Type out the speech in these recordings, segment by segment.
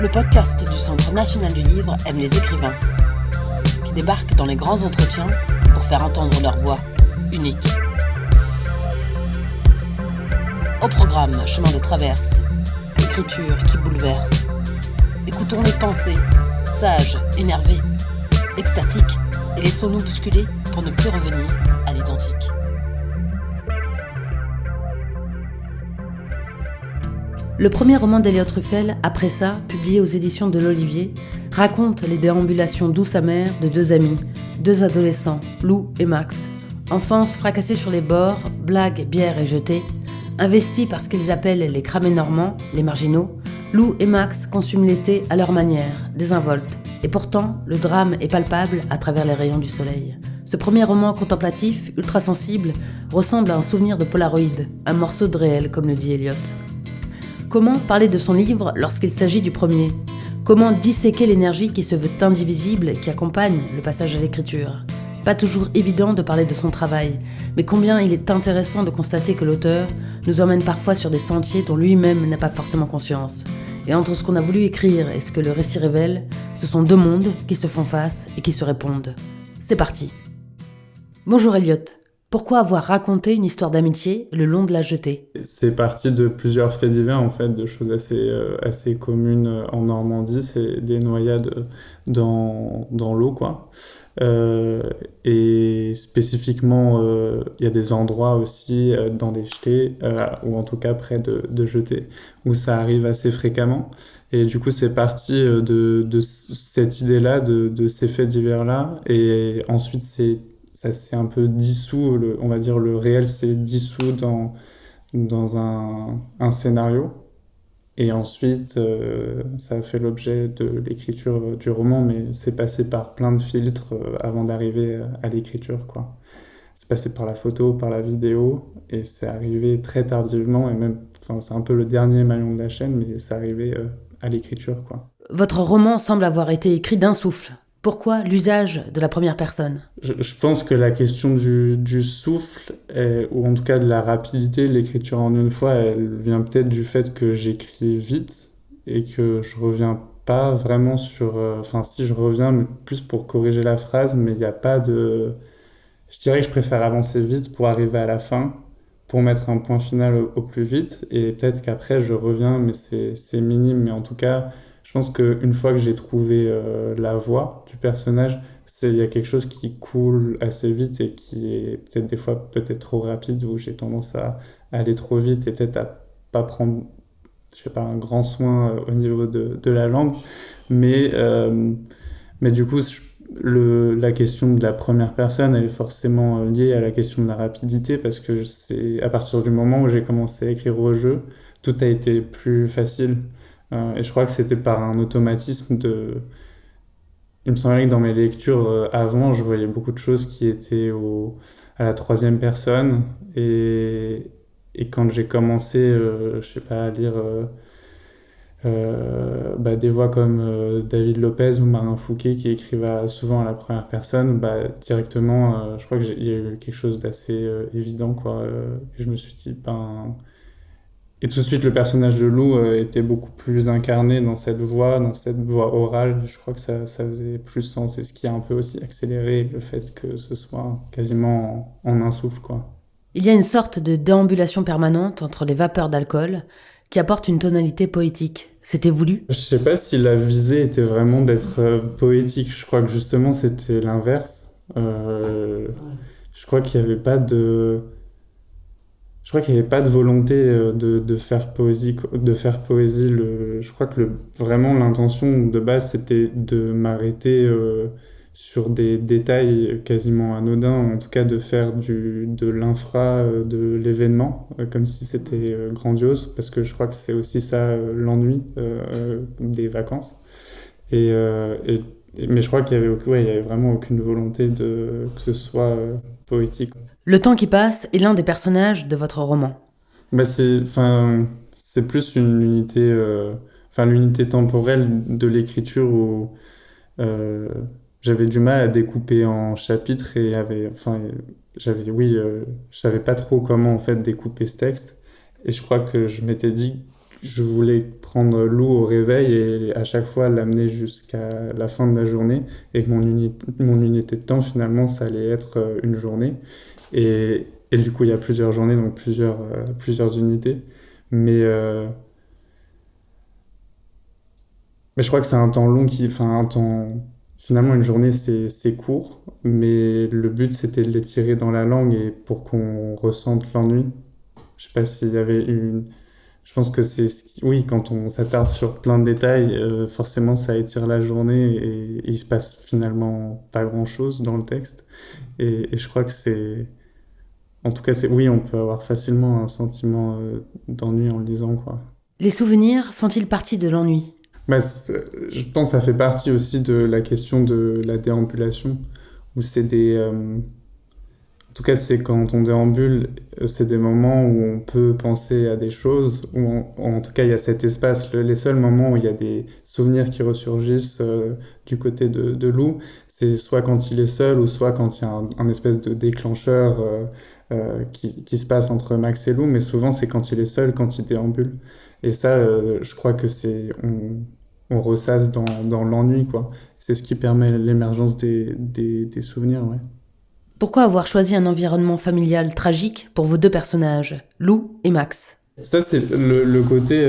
Le podcast du Centre national du livre aime les écrivains, qui débarquent dans les grands entretiens pour faire entendre leur voix unique. Au programme Chemin de traverse, écriture qui bouleverse. Écoutons les pensées, sages, énervées, extatiques, et laissons-nous bousculer pour ne plus revenir à l'identique. Le premier roman d'Elliot Truffel, Après ça, publié aux éditions de l'Olivier, raconte les déambulations douces amères de deux amis, deux adolescents, Lou et Max. Enfance fracassée sur les bords, blagues, bière et jetées, investis par ce qu'ils appellent les cramés normands, les marginaux, Lou et Max consument l'été à leur manière, désinvoltes. Et pourtant, le drame est palpable à travers les rayons du soleil. Ce premier roman contemplatif, ultra sensible, ressemble à un souvenir de Polaroid, un morceau de réel, comme le dit Elliot. Comment parler de son livre lorsqu'il s'agit du premier ? Comment disséquer l'énergie qui se veut indivisible et qui accompagne le passage à l'écriture ? Pas toujours évident de parler de son travail, mais combien il est intéressant de constater que l'auteur nous emmène parfois sur des sentiers dont lui-même n'a pas forcément conscience. Et entre ce qu'on a voulu écrire et ce que le récit révèle, ce sont deux mondes qui se font face et qui se répondent. C'est parti. Bonjour Elliot. Pourquoi avoir raconté une histoire d'amitié le long de la jetée ? C'est parti de plusieurs faits divers, en fait, de choses assez communes en Normandie. C'est des noyades dans l'eau, quoi. Et spécifiquement, il y a des endroits aussi dans des jetées, ou en tout cas près de jetées, où ça arrive assez fréquemment. Et du coup, c'est parti de cette idée-là, de ces faits divers-là. Et ensuite, ça s'est un peu dissous, on va dire le réel s'est dissous dans un scénario. Et ensuite, ça a fait l'objet de l'écriture du roman, mais c'est passé par plein de filtres avant d'arriver à l'écriture, quoi. C'est passé par la photo, par la vidéo, et c'est arrivé très tardivement, et même, enfin, c'est un peu le dernier maillon de la chaîne, mais c'est arrivé à l'écriture, quoi. Votre roman semble avoir été écrit d'un souffle. Pourquoi l'usage de la première personne ? Je pense que la question du souffle, ou en tout cas de la rapidité de l'écriture en une fois, elle vient peut-être du fait que j'écris vite et que je reviens pas vraiment sur... Enfin, si je reviens, mais plus pour corriger la phrase, mais il n'y a pas de... Je dirais que je préfère avancer vite pour arriver à la fin, pour mettre un point final au plus vite, et peut-être qu'après je reviens, mais c'est minime, mais en tout cas... Je pense qu'une fois que j'ai trouvé la voix du personnage, il y a quelque chose qui coule assez vite et qui est peut-être des fois peut-être trop rapide, où j'ai tendance à aller trop vite et peut-être à pas prendre, je sais pas, un grand soin au niveau de la langue. Mais du coup, la question de la première personne, elle est forcément liée à la question de la rapidité, parce que c'est à partir du moment où j'ai commencé à écrire au jeu, tout a été plus facile. Et je crois que c'était par un automatisme Il me semblait que dans mes lectures avant, je voyais beaucoup de choses qui étaient à la troisième personne. Et quand j'ai commencé, je sais pas, à lire des voix comme David Lopez ou Marin Fouquet qui écrivaient souvent à la première personne, directement, je crois qu'il y a eu quelque chose d'assez évident, quoi. Et je me suis dit, Et tout de suite, le personnage de Lou était beaucoup plus incarné dans cette voix orale. Je crois que ça faisait plus sens. Et ce qui a un peu aussi accéléré le fait que ce soit quasiment en un souffle, quoi. Il y a une sorte de déambulation permanente entre les vapeurs d'alcool qui apporte une tonalité poétique. C'était voulu ? Je sais pas si la visée était vraiment d'être poétique. Je crois que justement, c'était l'inverse. Je crois qu'il n'y avait pas de... Je crois qu'il n'y avait pas de volonté de faire poésie. Je crois que vraiment l'intention de base, c'était de m'arrêter sur des détails quasiment anodins, en tout cas de faire de l'infra, de l'événement, comme si c'était grandiose, parce que je crois que c'est aussi ça l'ennui des vacances. Mais je crois qu'il y avait vraiment aucune volonté que ce soit poétique. Le temps qui passe est l'un des personnages de votre roman. C'est plus l'unité temporelle de l'écriture où j'avais du mal à découper en chapitres et je savais pas trop comment en fait découper ce texte. Et je crois que je m'étais dit je voulais prendre Lou au réveil et à chaque fois l'amener jusqu'à la fin de la journée et que mon unité de temps finalement ça allait être une journée et du coup il y a plusieurs journées donc plusieurs unités mais euh, mais je crois que c'est un temps long enfin un temps finalement une journée c'est court mais le but c'était de l'étirer dans la langue et pour qu'on ressente l'ennui. Je sais pas s'il y avait une. Je pense que oui, quand on s'attarde sur plein de détails, forcément ça étire la journée et il se passe finalement pas grand-chose dans le texte. Et je crois que en tout cas, oui, on peut avoir facilement un sentiment d'ennui en le lisant, quoi. Les souvenirs font-ils partie de l'ennui? Je pense que ça fait partie aussi de la question de la déambulation, où c'est en tout cas, c'est quand on déambule, c'est des moments où on peut penser à des choses, où en tout cas il y a cet espace. Les seuls moments où il y a des souvenirs qui ressurgissent du côté de Lou, c'est soit quand il est seul ou soit quand il y a un espèce de déclencheur qui se passe entre Max et Lou, mais souvent c'est quand il est seul, quand il déambule. Et ça, je crois que on ressasse dans l'ennui, quoi. C'est ce qui permet l'émergence des souvenirs, ouais. Pourquoi avoir choisi un environnement familial tragique pour vos deux personnages, Lou et Max? Ça, c'est le côté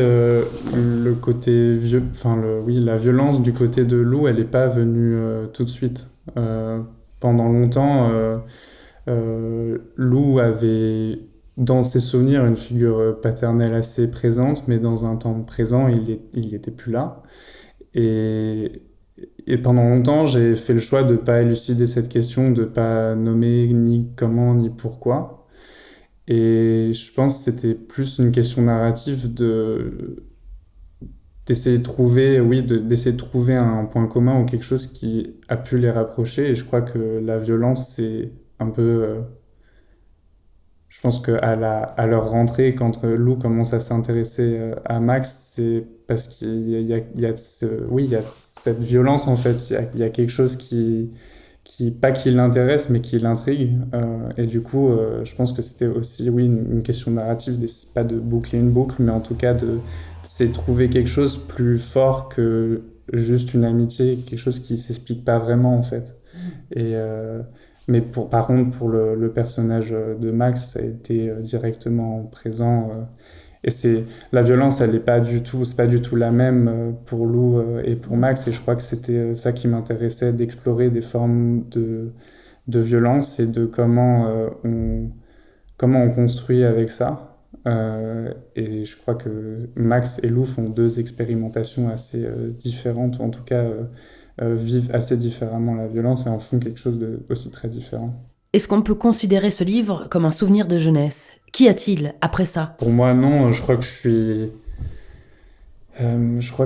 enfin, oui, la violence du côté de Lou, elle n'est pas venue tout de suite. Pendant longtemps, Lou avait dans ses souvenirs une figure paternelle assez présente, mais dans un temps présent, il était plus là. Et, et pendant longtemps, j'ai fait le choix de ne pas élucider cette question, de ne pas nommer ni comment ni pourquoi. Et je pense que c'était plus une question narrative d'essayer de trouver, oui, d'essayer de trouver un point commun ou quelque chose qui a pu les rapprocher. Et je crois que la violence, c'est un peu. Je pense à leur rentrée, quand Lou commence à s'intéresser à Max, c'est parce il y a oui, il y a cette violence en fait. Il y a quelque chose pas qui l'intéresse, mais qui l'intrigue. Et du coup, je pense que c'était aussi, oui, une question narrative, pas de boucler une boucle, mais en tout cas c'est de trouver quelque chose plus fort que juste une amitié, quelque chose qui s'explique pas vraiment en fait. Et, mais par contre, pour le personnage de Max, ça a été directement présent. Et la violence, c'est pas du tout la même pour Lou et pour Max. Et je crois que c'était ça qui m'intéressait, d'explorer des formes de violence et de comment on construit avec ça. Et je crois que Max et Lou font deux expérimentations assez différentes, ou en tout cas vivent assez différemment la violence et en font quelque chose aussi très différent. Est-ce qu'on peut considérer ce livre comme un souvenir de jeunesse? Qu'y a-t-il après ça? Pour moi, non. Je crois que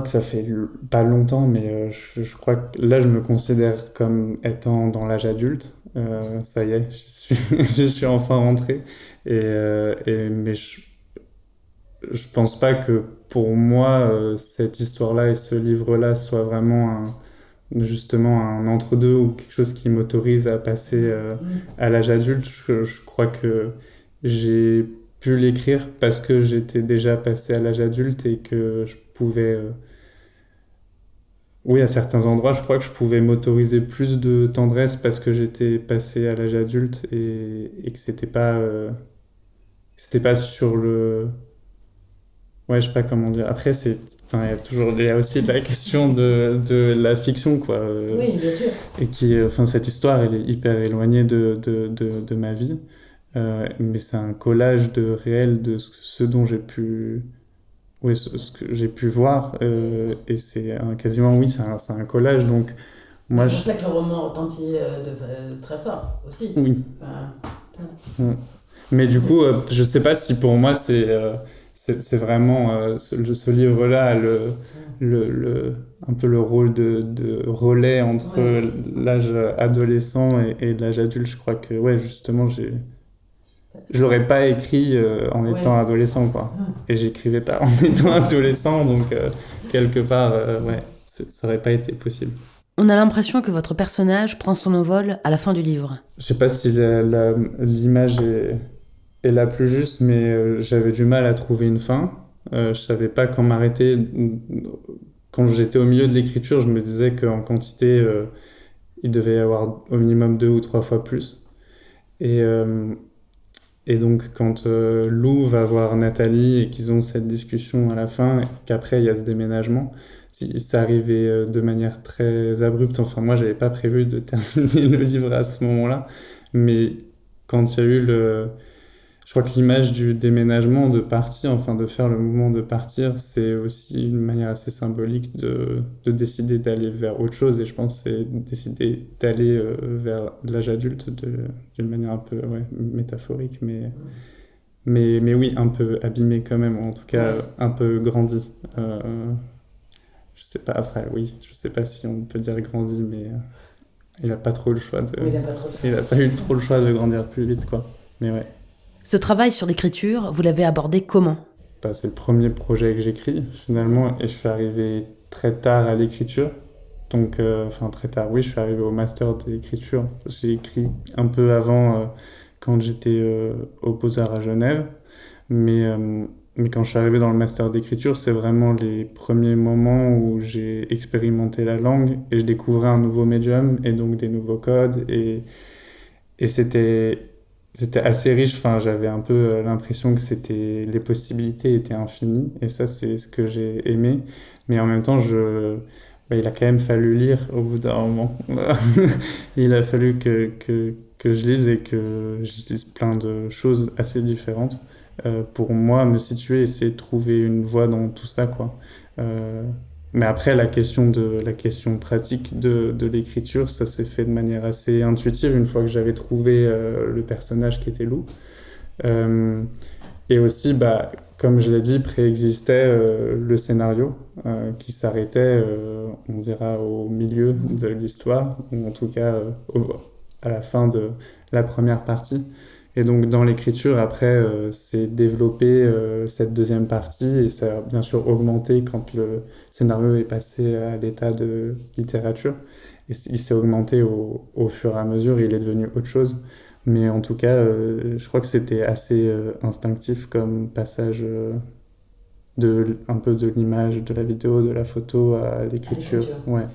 ça fait pas longtemps, mais je crois que là, je me considère comme étant dans l'âge adulte. Ça y est, je suis enfin rentré. Mais je pense pas que pour moi, cette histoire-là et ce livre-là soit vraiment justement un entre-deux ou quelque chose qui m'autorise à passer à l'âge adulte. Je crois que j'ai pu l'écrire parce que j'étais déjà passé à l'âge adulte et que je pouvais, oui, à certains endroits, je crois que je pouvais m'autoriser plus de tendresse parce que j'étais passé à l'âge adulte et que c'était pas sur le, ouais, je sais pas comment dire. Après, enfin, il y a aussi la question de la fiction, quoi. Oui, bien sûr. Et enfin, cette histoire, elle est hyper éloignée de ma vie. Mais c'est un collage de réel de ce dont j'ai pu, oui, ce que j'ai pu voir. Et c'est quasiment, oui, c'est un collage. Donc, moi, C'est pour ça que le roman retentit très fort aussi. oui. Enfin, Mm. Mais du coup, je sais pas si pour moi c'est vraiment ce livre-là a un peu le rôle de relais entre Ouais. l'âge adolescent et l'âge adulte. Je crois que ouais, justement, je l'aurais pas écrit en étant Ouais. adolescent, quoi. Et j'écrivais pas en étant adolescent, donc quelque part, ouais, ça aurait pas été possible. On a l'impression que votre personnage prend son envol à la fin du livre. Je sais pas si l'image est la plus juste, mais j'avais du mal à trouver une fin. Je savais pas quand m'arrêter. Quand j'étais au milieu de l'écriture, je me disais qu'en quantité, il devait y avoir au minimum 2 ou 3 fois plus. Et, euh, et donc, quand Lou va voir Nathalie et qu'ils ont cette discussion à la fin, et qu'après il y a ce déménagement, ça arrivait de manière très abrupte. Enfin, moi, j'avais pas prévu de terminer le livre à ce moment-là, mais quand il y a eu le, je crois que l'image du déménagement, de partir, enfin de faire le mouvement de partir, c'est aussi une manière assez symbolique de décider d'aller vers autre chose. Et je pense que c'est décider d'aller vers l'âge adulte d'une manière un peu ouais, métaphorique, mais oui, un peu abîmé quand même, en tout cas un peu grandi. Je sais pas, après, oui, je sais pas si on peut dire grandi, mais il a pas trop le choix de. Oui, il n'a pas trop Il a pas eu trop le choix de grandir plus vite, quoi. Mais ouais. Ce travail sur l'écriture, vous l'avez abordé comment? Bah, c'est le premier projet que j'écris finalement et je suis arrivé très tard à l'écriture. Donc, enfin très tard, oui, je suis arrivé au master d'écriture. J'ai écrit un peu avant quand j'étais aux Beaux-Arts à Genève. Mais, euh, mais quand je suis arrivé dans le master d'écriture, c'est vraiment les premiers moments où j'ai expérimenté la langue et je découvrais un nouveau médium et donc des nouveaux codes. Et c'était assez riche. Enfin, j'avais un peu l'impression que les possibilités étaient infinies. Et ça, c'est ce que j'ai aimé. Mais en même temps, il a quand même fallu lire au bout d'un moment. Il a fallu que je lise et que je lise plein de choses assez différentes pour moi me situer et essayer de trouver une voie dans tout ça, quoi. Euh, mais après, la question pratique de l'écriture, ça s'est fait de manière assez intuitive une fois que j'avais trouvé le personnage qui était Lou. Euh, et aussi, bah, comme je l'ai dit, préexistait le scénario qui s'arrêtait, on dira, au milieu de l'histoire, ou en tout cas à la fin de la première partie. Et donc dans l'écriture, après, c'est développé cette deuxième partie et ça a bien sûr augmenté quand le scénario est passé à l'état de littérature. Et il s'est augmenté au fur et à mesure, il est devenu autre chose. Mais en tout cas, je crois que c'était assez instinctif comme passage un peu de l'image, de la vidéo, de la photo à l'écriture. Ouais.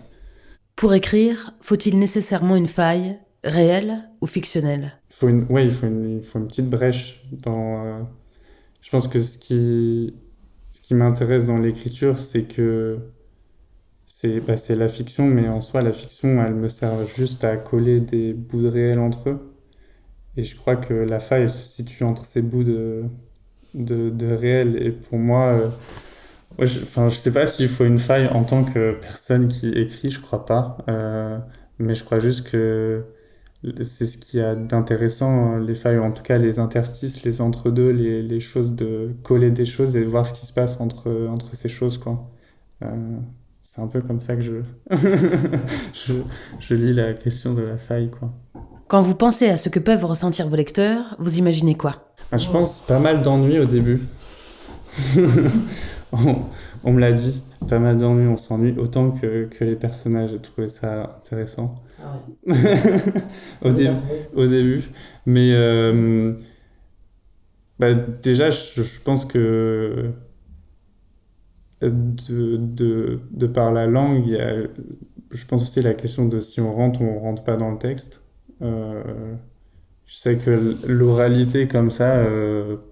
Pour écrire, faut-il nécessairement une faille, réelle ou fictionnelle? Ouais, il faut une petite brèche dans. Je pense que ce qui m'intéresse dans l'écriture, c'est que c'est la fiction, mais en soi, la fiction, elle me sert juste à coller des bouts de réel entre eux. Et je crois que la faille, elle se situe entre ces bouts de réel. Et pour moi, enfin, je sais pas s'il faut une faille en tant que personne qui écrit, je crois pas. Mais je crois juste que c'est ce qu'il y a d'intéressant, les failles, ou en tout cas les interstices, les entre-deux, les choses de coller des choses et de voir ce qui se passe entre ces choses, quoi. Euh, c'est un peu comme ça que je, je lis la question de la faille, quoi. Quand vous pensez à ce que peuvent ressentir vos lecteurs, vous imaginez quoi? Je pense pas mal d'ennuis au début. on, on me l'a dit, pas mal d'ennuis, on s'ennuie autant que les personnages. J'ai trouvé ça intéressant. au, dé- au début. Mais bah, déjà, je pense que de par la langue, je pense aussi la question de si on rentre ou on rentre pas dans le texte. Euh, je sais que l'oralité comme ça,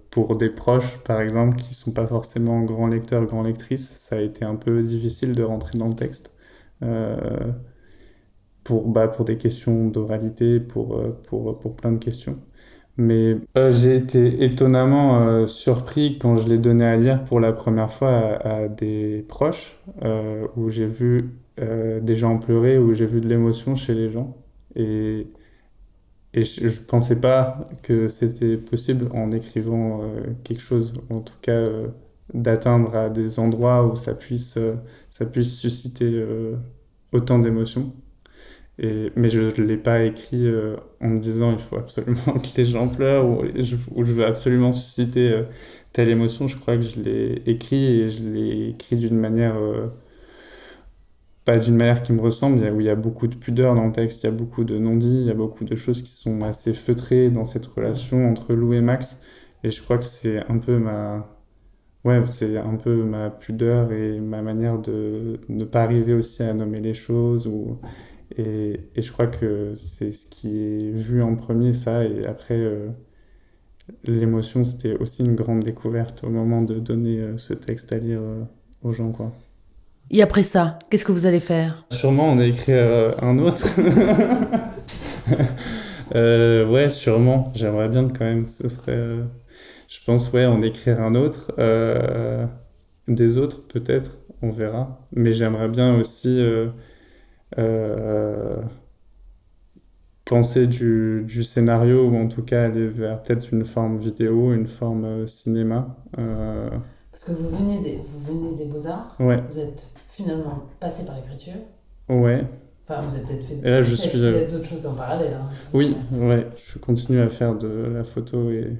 pour des proches par exemple, qui sont pas forcément grands lecteurs, grands lectrices, ça a été un peu difficile de rentrer dans le texte. Euh, pour des questions d'oralité, pour plein de questions. Mais j'ai été étonnamment surpris quand je l'ai donné à lire pour la première fois à des proches, où j'ai vu des gens pleurer, où j'ai vu de l'émotion chez les gens. Et, et je ne pensais pas que c'était possible en écrivant quelque chose, en tout cas d'atteindre à des endroits où ça puisse susciter autant d'émotions. Mais je ne l'ai pas écrit en me disant il faut absolument que les gens pleurent ou je veux absolument susciter telle émotion. Je crois que je l'ai écrit et je l'ai écrit d'une manière, pas d'une manière qui me ressemble, où il y a beaucoup de pudeur dans le texte, il y a beaucoup de non-dits, il y a beaucoup de choses qui sont assez feutrées dans cette relation entre Lou et Max. Et je crois que c'est un peu Ouais, c'est un peu ma pudeur et ma manière de ne pas arriver aussi à nommer les choses. Et je crois que c'est ce qui est vu en premier, ça. Et après, l'émotion, c'était aussi une grande découverte au moment de donner ce texte à lire aux gens, quoi. Et après ça, qu'est-ce que vous allez faire? Sûrement en écrire un autre. Ouais, sûrement. J'aimerais bien quand même. Ce serait, je pense, ouais, en écrire un autre. Des autres, peut-être, on verra. Mais j'aimerais bien aussi euh, penser du scénario, ou en tout cas aller vers peut-être une forme vidéo, une forme cinéma. Parce que vous venez des Beaux-Arts, Ouais, vous êtes finalement passé par l'écriture. ouais. Enfin, vous avez peut-être fait Et là, je suis. peut-être d'autres choses en parallèle. Hein. Oui, ouais, je continue à faire de la photo et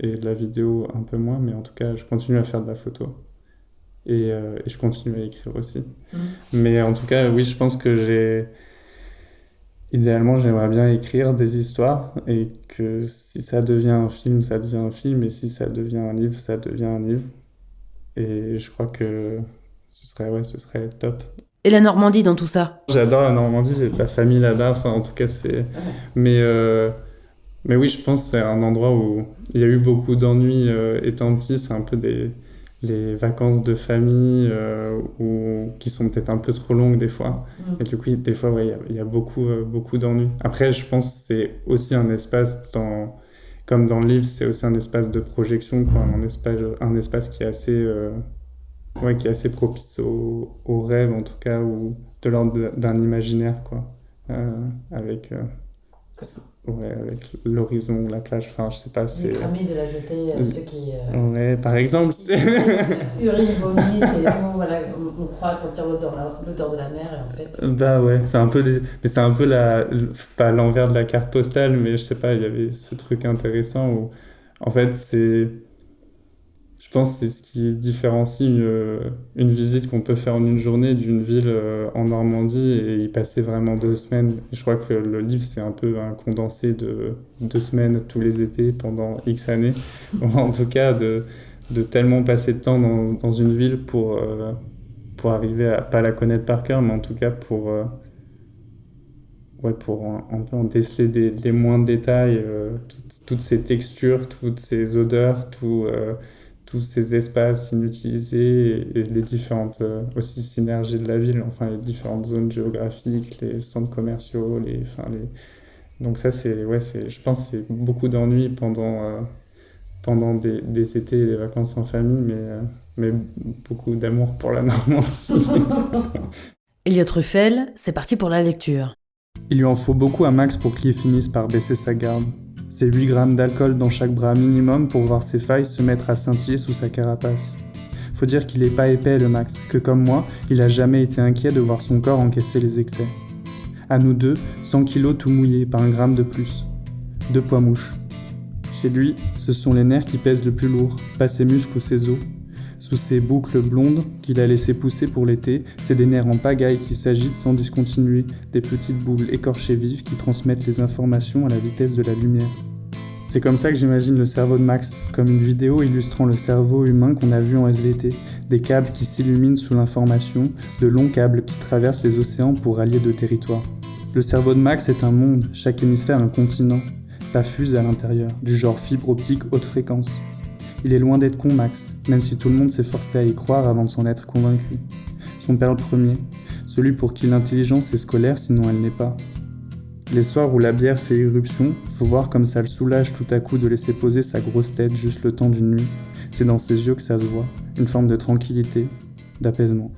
de la vidéo un peu moins, mais en tout cas, je continue à faire de la photo. Et je continue à écrire aussi. Mm. Mais en tout cas, oui, je pense que idéalement, j'aimerais bien écrire des histoires et que si ça devient un film, ça devient un film, et si ça devient un livre, ça devient un livre. Et je crois que ouais, ce serait top. Et la Normandie dans tout ça? J'adore la Normandie, j'ai de la famille là-bas, enfin, en tout cas, c'est. Mais, euh, mais oui, je pense que c'est un endroit où il y a eu beaucoup d'ennuis étant petit. C'est un peu les vacances de famille qui sont peut-être un peu trop longues des fois. Et du coup, des fois, ouais, il y a beaucoup d'ennuis. Après, je pense que c'est aussi un espace, comme dans le livre, c'est aussi un espace de projection, quoi, un espace qui est assez, ouais, qui est assez propice au rêve, en tout cas, ou de l'ordre d'un imaginaire, quoi. Avec, ouais, avec l'horizon, la plage, enfin, je sais pas, Les c'est. cramis de la jetée, ceux qui Ouais, par exemple. urinent, vomissent et tout, voilà, on croit sentir l'odeur de la mer et en fait... Bah ouais, c'est un peu mais c'est un peu pas l'envers de la carte postale, mais je sais pas, il y avait ce truc intéressant où, en fait, je pense que c'est ce qui différencie une visite qu'on peut faire en une journée d'une ville en Normandie et y passer vraiment 2 semaines. Et je crois que le livre, c'est un peu un condensé de 2 semaines tous les étés pendant X années. Ou en tout cas, de tellement passer de temps dans une ville pour arriver à pas la connaître par cœur, mais en tout cas ouais, pour un peu en déceler les moindres détails, toutes ces textures, toutes ces odeurs, tous ces espaces inutilisés et les différentes aussi synergies de la ville, enfin les différentes zones géographiques, les centres commerciaux, donc ça c'est ouais, je pense que c'est beaucoup d'ennuis pendant des étés et des vacances en famille, mais beaucoup d'amour pour la Normandie. Elliot Truffel, c'est parti pour la lecture. Il lui en faut beaucoup à Max pour qu'il finisse par baisser sa garde. C'est 8 grammes d'alcool dans chaque bras minimum pour voir ses failles se mettre à scintiller sous sa carapace. Faut dire qu'il est pas épais le Max, que comme moi, il a jamais été inquiet de voir son corps encaisser les excès. À nous deux, 100 kilos tout mouillés, pas un gramme de plus. 2 poids mouches. Chez lui, ce sont les nerfs qui pèsent le plus lourd, pas ses muscles ou ses os. Sous ses boucles blondes qu'il a laissées pousser pour l'été, c'est des nerfs en pagaille qui s'agitent sans discontinuer, des petites boules écorchées vives qui transmettent les informations à la vitesse de la lumière. C'est comme ça que j'imagine le cerveau de Max, comme une vidéo illustrant le cerveau humain qu'on a vu en SVT, des câbles qui s'illuminent sous l'information, de longs câbles qui traversent les océans pour rallier deux territoires. Le cerveau de Max est un monde, chaque hémisphère un continent. Ça fuse à l'intérieur, du genre fibre optique haute fréquence. Il est loin d'être con, Max, même si tout le monde s'est forcé à y croire avant de s'en être convaincu. Son père le premier, celui pour qui l'intelligence est scolaire sinon elle n'est pas. Les soirs où la bière fait irruption, faut voir comme ça le soulage tout à coup de laisser poser sa grosse tête juste le temps d'une nuit. C'est dans ses yeux que ça se voit, une forme de tranquillité, d'apaisement.